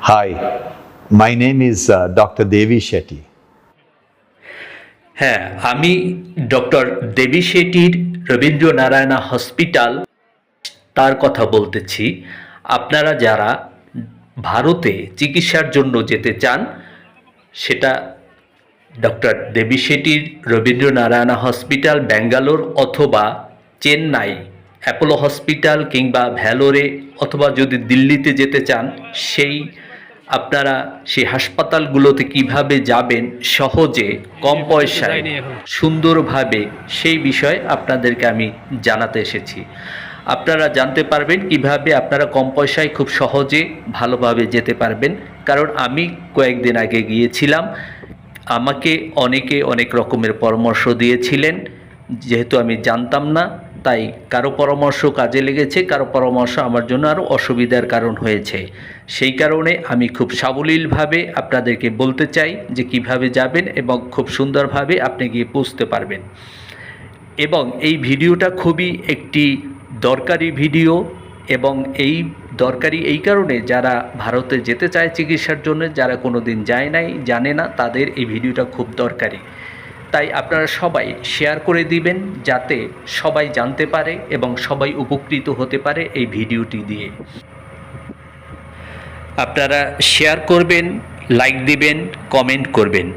Hi, my name is Dr. Devi Shetty. হ্যাঁ, আমি doctor দেবী শেঠির Rabindra Narayana hospital তার কথা বলতেছি। আপনারা যারা ভারতে চিকিৎসার জন্য যেতে চান, সেটা ডক্টর দেবী শেঠির রবীন্দ্র নারায়ণা হসপিটাল ব্যাঙ্গালোর অথবা চেন্নাই অ্যাপোলো হসপিটাল কিংবা ভ্যালোরে অথবা যদি দিল্লিতে যেতে চান, আপনারা সেই হাসপাতালগুলোতে কিভাবে যাবেন সহজে কম পয়সায় সুন্দরভাবে, সেই বিষয়ে আপনাদেরকে আমি জানাতে এসেছি। আপনারা জানতে পারবেন কিভাবে আপনারা কম পয়সায় খুব সহজে ভালোভাবে যেতে পারবেন। কারণ আমি কয়েকদিন আগে গিয়েছিলাম, আমাকে অনেকে অনেক রকমের পরামর্শ দিয়েছিলেন। যেহেতু আমি জানতাম না, তাই কারো পরামর্শ কাজে লেগেছে, কারো পরামর্শ আমার জন্য আরও অসুবিধার কারণ হয়েছে। সেই কারণে আমি খুব সাবলীলভাবে আপনাদেরকে বলতে চাই যে কিভাবে যাবেন এবং খুব সুন্দরভাবে আপনি গিয়ে পৌঁছতে পারবেন। এবং এই ভিডিওটা খুবই একটি দরকারি ভিডিও, এবং এই দরকারি এই কারণে যারা ভারতে যেতে চায় চিকিৎসার জন্য, যারা কোনো দিন যায় নাই, জানে না, তাদের এই ভিডিওটা খুব দরকারি। তাই আপনারা সবাই শেয়ার করে দিবেন যাতে সবাই জানতে পারে এবং সবাই উপকৃত হতে পারে এই ভিডিওটি দিয়ে। আপনারা শেয়ার করবেন, লাইক দিবেন, কমেন্ট করবেন।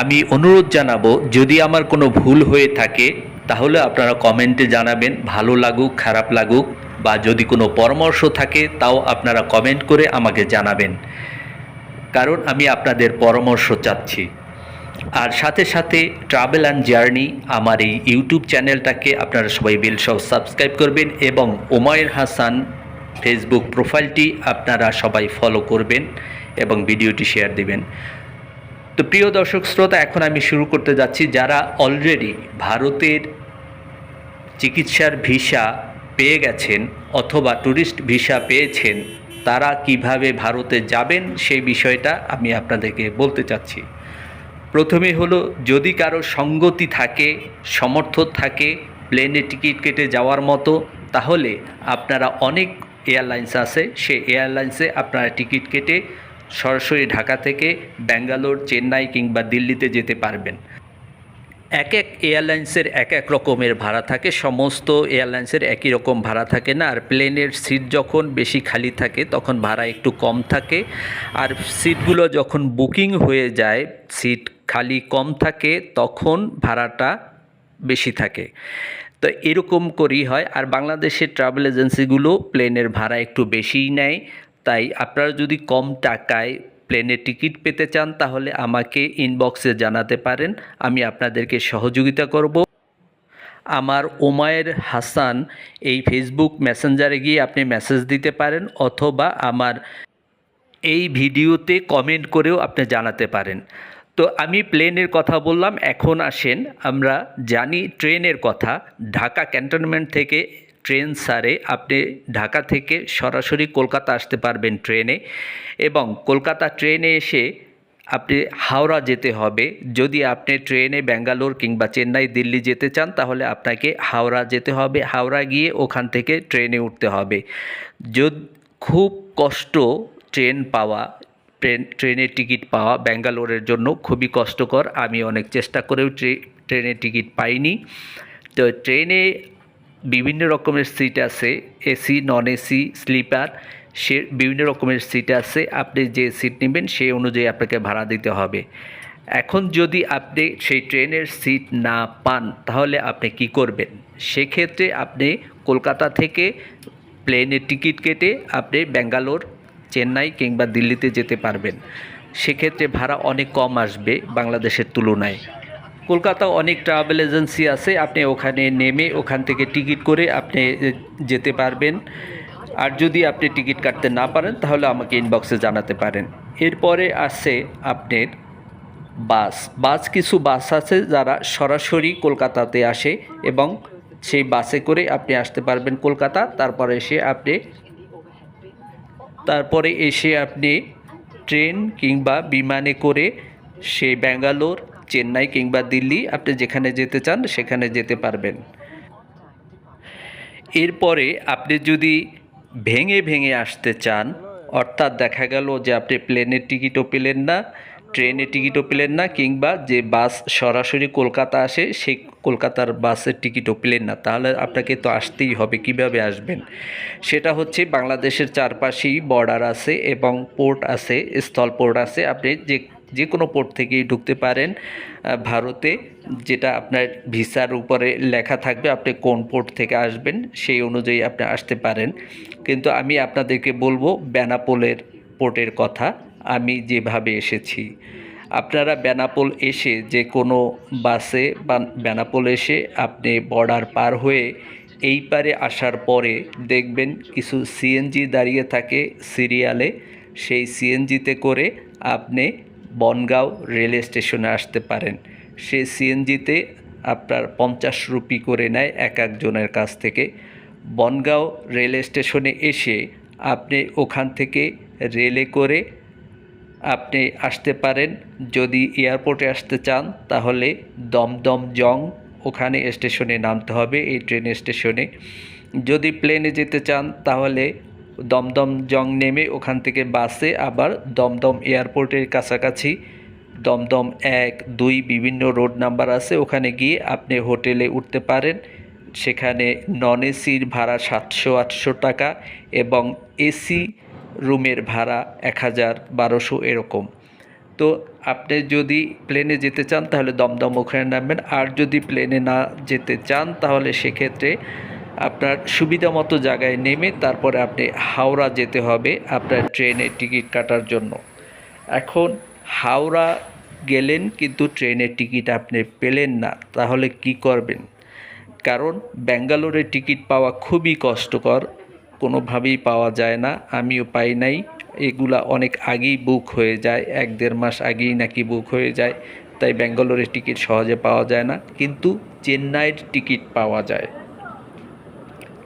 আমি অনুরোধ জানাবো, যদি আমার কোনো ভুল হয়ে থাকে তাহলে আপনারা কমেন্টে জানাবেন, ভালো লাগুক খারাপ লাগুক, বা যদি কোনো পরামর্শ থাকে তাও আপনারা কমেন্ট করে আমাকে জানাবেন, কারণ আমি আপনাদের পরামর্শ চাচ্ছি। আর সাথে সাথে ট্রাভেল অ্যান্ড জার্নি আমার এই ইউটিউব চ্যানেলটাকে আপনারা সবাই বেল সহ সাবস্ক্রাইব করবেন, এবং ওমায়ের হাসান ফেসবুক প্রোফাইলটি আপনারা সবাই ফলো করবেন এবং ভিডিওটি শেয়ার দিবেন। তো প্রিয় দর্শক শ্রোতা, এখন আমি শুরু করতে যাচ্ছি। যারা অলরেডি ভারতের চিকিৎসার ভিসা পেয়ে গেছেন অথবা ট্যুরিস্ট ভিসা পেয়েছেন, তারা কিভাবে ভারতে যাবেন সেই বিষয়টা আমি আপনাদেরকে বলতে চাচ্ছি। প্রথমে হলো, যদি কারো সঙ্গতি থাকে, সমর্থ থাকে প্লেনে টিকিট কেটে যাওয়ার মতো, তাহলে আপনারা অনেক এয়ারলাইন্স আছে, সেই এয়ারলাইন্সে আপনারা টিকিট কেটে সরাসরি ঢাকা থেকে ব্যাঙ্গালোর, চেন্নাই কিংবা দিল্লিতে যেতে পারবেন। এক এক এয়ারলাইন্সের এক এক রকমের ভাড়া থাকে, সমস্ত এয়ারলাইন্সের একই রকম ভাড়া থাকে না। আর প্লেনের সিট যখন বেশি খালি থাকে তখন ভাড়া একটু কম থাকে, আর সিটগুলো যখন বুকিং হয়ে যায়, সিট খালি কম থাকে, তখন ভাড়াটা বেশি থাকে। তো এরকম করেই হয়। আর বাংলাদেশের ট্রাভেল এজেন্সিগুলো প্লেনের ভাড়া একটু বেশিই নেয়। তাই আপনারা যদি কম টাকায় প্লেনের টিকিট পেতে চান তাহলে আমাকে ইনবক্সে জানাতে পারেন, আমি আপনাদেরকে সহযোগিতা করব। আমার ওমায়ের হাসান এই ফেসবুক মেসেঞ্জারে গিয়ে আপনি মেসেজ দিতে পারেন, অথবা আমার এই ভিডিওতে কমেন্ট করেও আপনি জানাতে পারেন। তো আমি প্লেনের কথা বললাম, এখন আসেন আমরা জানি ট্রেনের কথা। ঢাকা ক্যান্টনমেন্ট থেকে ট্রেন ছাড়ে, আপনি ঢাকা থেকে সরাসরি কলকাতা আসতে পারবেন ট্রেনে, এবং কলকাতা ট্রেনে এসে আপনি হাওড়া যেতে হবে। যদি আপনি ট্রেনে ব্যাঙ্গালোর কিংবা চেন্নাই, দিল্লি যেতে চান তাহলে আপনাকে হাওড়া যেতে হবে। হাওড়া গিয়ে ওখান থেকে ট্রেনে উঠতে হবে। খুব কষ্ট ট্রেন পাওয়া, ট্রেনের টিকিট পাওয়া ব্যাঙ্গালোরের জন্য খুবই কষ্টকর। আমি অনেক চেষ্টা করেও ট্রেনের টিকিট পাইনি। তো ট্রেনে বিভিন্ন রকমের সিট আছে, এসি, নন এসি, স্লিপার, সে বিভিন্ন রকমের সিট আছে। আপনি যে সিট নেবেন সেই অনুযায়ী আপনাকে ভাড়া দিতে হবে। এখন যদি আপনি সেই ট্রেনের সিট না পান তাহলে আপনি কি করবেন? সেক্ষেত্রে আপনি কলকাতা থেকে প্লেনের টিকিট কেটে আপনি ব্যাঙ্গালোর, চেন্নাই কিংবা দিল্লিতে যেতে পারবেন। সেক্ষেত্রে ভাড়া অনেক কম আসবে বাংলাদেশের তুলনায়। কলকাতা অনেক ট্রাভেল এজেন্সি আছে, আপনি ওখানে নেমে ওখান থেকে টিকিট করে আপনি যেতে পারবেন। আর যদি আপনি টিকিট কাটতে না পারেন তাহলে আমাকে ইনবক্সে জানাতে পারেন। এরপরে আছে আপনার বাস। কিছু বাস আছে যারা সরাসরি কলকাতাতে আসে, এবং সেই বাসে করে আপনি আসতে পারবেন কলকাতা। তারপরে এসে আপনি ট্রেন কিংবা বিমানে করে সেই ব্যাঙ্গালোর, চেন্নাই কিংবা দিল্লি, আপনি যেখানে যেতে চান সেখানে যেতে পারবেন। এরপরে আপনি যদি ভেঙে ভেঙে আসতে চান অর্থাৎ দেখা গেল যে আপনি প্লেনের টিকিটও পেলেন না, ট্রেনের টিকিটও পেলেন না, কিংবা যে বাস সরাসরি কলকাতা আসে সেই কলকাতার বাসের টিকিটও পেলেন না, তাহলে আপনাকে তো আসতেই হবে। কিভাবে আসবেন? সেটা হচ্ছে বাংলাদেশের চারপাশেই বর্ডার আছে এবং পোর্ট আছে, স্থল পোর্ট আছে। আপনি যে কোনো পোর্ট থেকেই ঢুকতে পারেন ভারতে, যেটা আপনার ভিসার উপরে লেখা থাকবে আপনি কোন পোর্ট থেকে আসবেন, সেই অনুযায়ী আপনি আসতে পারেন। কিন্তু আমি আপনাদেরকে বলবো বেনাপোলের পোর্টের কথা, আমি যেভাবে এসেছি। আপনারা বেনাপোল এসে যে কোনো বাসে বা বেনাপোল এসে আপনি বর্ডার পার হয়ে এই পারে আসার পরে দেখবেন কিছু সিএনজি দাঁড়িয়ে থাকে সিরিয়ালে। সেই সিএনজিতে করে আপনি বনগাঁও রেল স্টেশনে আসতে পারেন। সেই সিএনজিতে আপনার 50 রুপি করে নেয় এক একজনের কাছ থেকে। বনগাঁও রেল স্টেশনে এসে আপনি ওখান থেকে রেলে করে আপনি আসতে পারেন। যদি এয়ারপোর্টে আসতে চান তাহলে দমদম জং ওখানে স্টেশনে নামতে হবে, এই ট্রেন স্টেশনে। যদি প্লেনে যেতে চান তাহলে দমদম জং নেমে ওখান থেকে বাসে আবার দমদম এয়ারপোর্টের কাছাকাছি দমদম 1, 2 বিভিন্ন রোড নাম্বার আছে, ওখানে গিয়ে আপনি হোটেলে উঠতে পারেন। সেখানে নন এসির ভাড়া 700-800 টাকা এবং এসি রুমের ভাড়া 1000-1200 এরকম। তো আপনি যদি প্লেনে যেতে চান তাহলে দমদম ওখানে নামবেন, আর যদি প্লেনে না যেতে চান তাহলে সেক্ষেত্রে আপনার সুবিধা মতো জায়গায় নেমে তারপরে আপনি হাওড়া যেতে হবে আপনার ট্রেনের টিকিট কাটার জন্য। এখন হাওড়া গেলেন কিন্তু ট্রেনের টিকিট আপনি পেলেন না, তাহলে কি করবেন? কারণ ব্যাঙ্গালোরের টিকিট পাওয়া খুবই কষ্টকর, কোনোভাবেই পাওয়া যায় না, আমিও পাই নাই। এগুলা অনেক আগেই বুক হয়ে যায়, 1-1.5 মাস আগেই নাকি বুক হয়ে যায়, তাই ব্যাঙ্গালোরের টিকিট সহজে পাওয়া যায় না, কিন্তু চেন্নাইয়ের টিকিট পাওয়া যায়।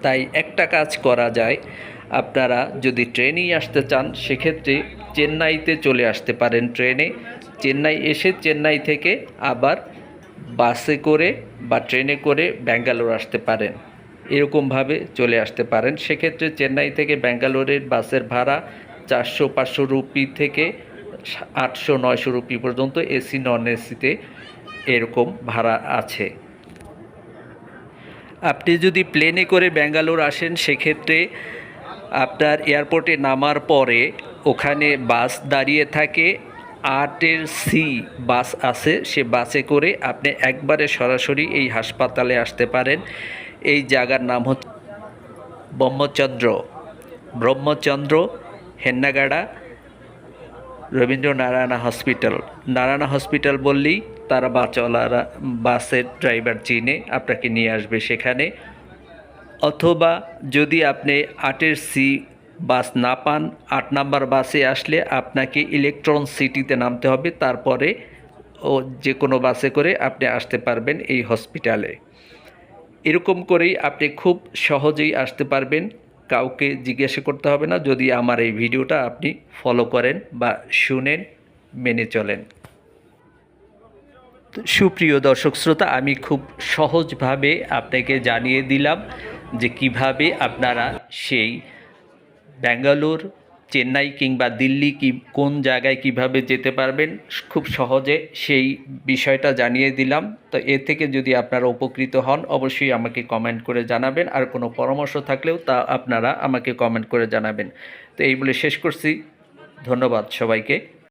তাই একটা কাজ করা যায়, আপনারা যদি ট্রেনেই আসতে চান সেক্ষেত্রে চেন্নাইতে চলে আসতে পারেন ট্রেনে। চেন্নাই এসে চেন্নাই থেকে আবার বাসে করে বা ট্রেনে করে ব্যাঙ্গালোর আসতে পারেন, এরকমভাবে চলে আসতে পারেন। সেক্ষেত্রে চেন্নাই থেকে ব্যাঙ্গালোরের বাসের ভাড়া 400-500 রুপি থেকে 800-900 রুপি পর্যন্ত, এসি নন এসিতে এরকম ভাড়া আছে। আপনি যদি প্লেনে করে ব্যাঙ্গালোর আসেন সেক্ষেত্রে আপনার এয়ারপোর্টে নামার পরে ওখানে বাস দাঁড়িয়ে থাকে, 8-এর সি বাস আছে, সে বাসে করে আপনি একবারে সরাসরি এই হাসপাতালে আসতে পারেন। এই জায়গার নাম হচ্ছে ব্রহ্মচন্দ্র হেন্নাগাড়া রবীন্দ্র নারায়ণা হসপিটাল। নারায়ণা হসপিটাল বললেই তারা বাসওয়ালারা, বাসের ড্রাইভার চিনে, আপনাকে নিয়ে আসবে সেখানে। অথবা যদি আপনি 8-এর সি বাস না পান, 8 নাম্বার বাসে আসলে আপনাকে ইলেকট্রন সিটিতে নামতে হবে, তারপরে যে কোনো বাসে করে আপনি আসতে পারবেন এই হসপিটালে। এরকম করেই আপনি খুব সহজেই আসতে পারবেন, কাউকে জিজ্ঞাসা করতে হবে না, যদি আমার এই ভিডিওটা আপনি ফলো করেন বা শুনেন, মেনে চলেন। সুপ্রিয় দর্শক শ্রোতা, আমি খুব সহজভাবে আপনাকে জানিয়ে দিলাম যে কিভাবে আপনারা সেই ব্যাঙ্গালোর, চেন্নাই কিংবা দিল্লি কোন জায়গায় কিভাবে যেতে পারবেন খুব সহজে, সেই বিষয়টা জানিয়ে দিলাম। তো এ থেকে যদি আপনারা উপকৃত হন অবশ্যই আমাকে কমেন্ট করে জানাবেন, আর কোনো পরামর্শ থাকলেও তা আপনারা আমাকে কমেন্ট করে জানাবেন। তো এই বলে শেষ করছি, ধন্যবাদ সবাইকে।